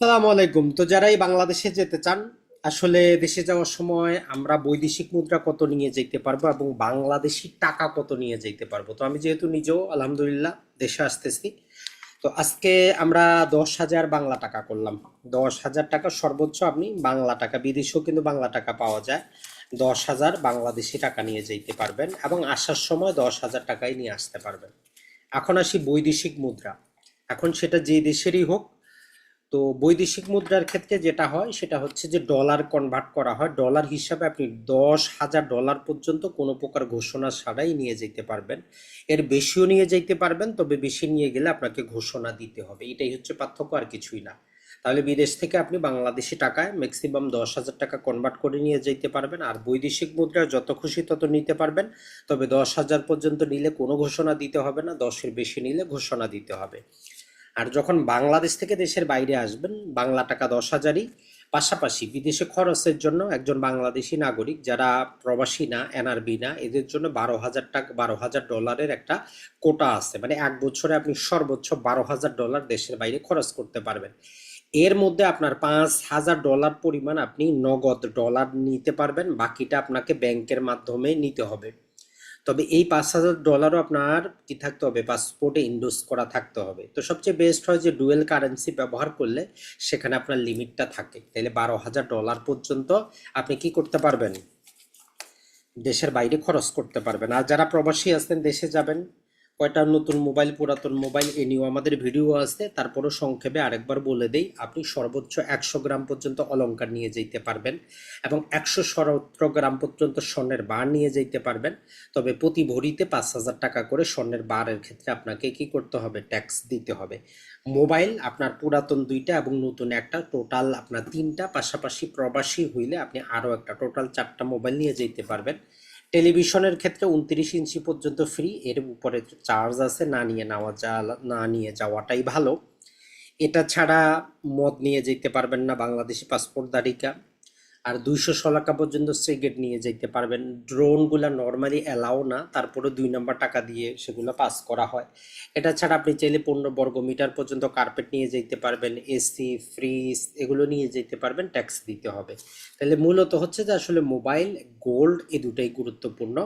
আসসালামু আলাইকুম। তো যারাই বাংলাদেশে যেতে চান, আসলে দেশে যাওয়ার সময় আমরা বৈদেশিক মুদ্রা কত নিয়ে যেতে পারবো এবং বাংলাদেশি টাকা কত নিয়ে যেতে পারবো। তো আমি যেহেতু নিজেও আলহামদুলিল্লাহ দেশে আসতেছি, তো আজকে আমরা 10,000 বাংলা টাকা করলাম। 10,000 টাকা সর্বোচ্চ আপনি বাংলা টাকা, বিদেশেও কিন্তু বাংলা টাকা পাওয়া যায়। 10,000 বাংলাদেশি টাকা নিয়ে যেতে পারবেন এবং আসার সময় 10,000 টাকাই নিয়ে আসতে পারবেন। এখন আসি বৈদেশিক মুদ্রা। এখন সেটা যে দেশেরই হোক, তো বৈদেশিক মুদ্রার ক্ষেত্রে যেটা হয় সেটা হচ্ছে যে ডলার কনভার্ট করা হয়। ডলার হিসাবে আপনি 10,000 ডলার পর্যন্ত কোনো প্রকার ঘোষণা ছাড়াই নিয়ে যেতে পারবেন। এর বেশিও নিয়ে যেতে পারবেন, তবে বেশি নিয়ে গেলে আপনাকে ঘোষণা দিতে হবে। এটাই হচ্ছে পার্থক্য, আর কিছুই না। তাহলে বিদেশ থেকে আপনি বাংলাদেশি টাকায় ম্যাক্সিমাম 10,000 টাকা কনভার্ট করে নিয়ে যেতে পারবেন, আর বৈদেশিক মুদ্রা যত খুশি তত নিতে পারবেন। তবে 10,000 পর্যন্ত নিলে কোনো ঘোষণা দিতে হবে না, 10-এর বেশি নিলে ঘোষণা দিতে হবে। আর যখন বাংলাদেশ থেকে দেশের বাইরে আসবেন, বাংলা টাকা 10,000ই। পাশাপাশি বিদেশে খরচের জন্য একজন বাংলাদেশি নাগরিক যারা প্রবাসী না, এনআরবি না, এদের জন্য 12,000 টাকা, 12,000 ডলারের একটা কোটা আছে। মানে এক বছরে আপনি সর্বোচ্চ 12,000 ডলার দেশের বাইরে খরচ করতে পারবেন। এর মধ্যে আপনার 5,000 ডলার পরিমাণ আপনি নগদ ডলার নিতে পারবেন, বাকিটা আপনাকে ব্যাংকের মাধ্যমে নিতে হবে। তবে এই 5,000 ডলারও আপনার কি থাকতে হবে, পাসপোর্টে ইন্ডোজ করা থাকতে হবে। তো সবচেয়ে বেস্ট হয় যে ডুয়েল কারেন্সি ব্যবহার করলে সেখানে আপনার লিমিটটা থাকে, তাহলে 12,000 ডলার পর্যন্ত আপনি কি করতে পারবেন, দেশের বাইরে খরচ করতে পারবেন। আর যারা প্রবাসী আছেন, দেশে যাবেন, কয়টা নতুন মোবাইল, পুরাতন মোবাইল, এ নিয়েও আমাদের ভিডিও আছে। তারপরও সংক্ষেপে আরেকবার বলে দেই, আপনি সর্বোচ্চ 100 গ্রাম পর্যন্ত অলংকার নিয়ে যেতে পারবেন এবং 117 গ্রাম পর্যন্ত স্বর্ণের বার নিয়ে যেতে পারবেন। তবে প্রতি ভরিতে 5,000 টাকা করে স্বর্ণের বারের ক্ষেত্রে আপনাকে কি করতে হবে, ট্যাক্স দিতে হবে। মোবাইল আপনার পুরাতন দুইটা এবং নতুন একটা, টোটাল আপনার তিনটা। পাশাপাশি প্রবাসী হইলে আপনি আরও একটা, টোটাল 4টা মোবাইল নিয়ে যেতে পারবেন। টেলিভিশনের ক্ষেত্রে 29 ইঞ্চি পর্যন্ত ফ্রি, এর উপরে চার্জ আছে, না নিয়ে যাওয়াটাই ভালো। এটা ছাড়া মদ নিয়ে যেতে পারবেন না বাংলাদেশি পাসপোর্টধারীরা। আর 216 পর্যন্ত সিগারেট নিয়ে যেতে পারবেন। ড্রোনগুলা নর্মালি অ্যালাউ না, তারপরে 2 নাম্বার টাকা দিয়ে সেগুলো পাস করা হয়। এটা ছাড়া আপনি চাইলে 15 বর্গ মিটার পর্যন্ত কার্পেট নিয়ে যেতে পারবেন, এসি, ফ্রিজ এগুলো নিয়ে যেতে পারবেন, ট্যাক্স দিতে হবে। তাহলে মূলত হচ্ছে যে আসলে মোবাইল, গোল্ড, এই দুটাই গুরুত্বপূর্ণ।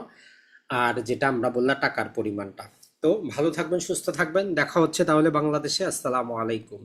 আর যেটা আমরা বললাম টাকার পরিমাণটা। তো ভালো থাকবেন, সুস্থ থাকবেন, দেখা হচ্ছে তাহলে বাংলাদেশে। আসসালামু আলাইকুম।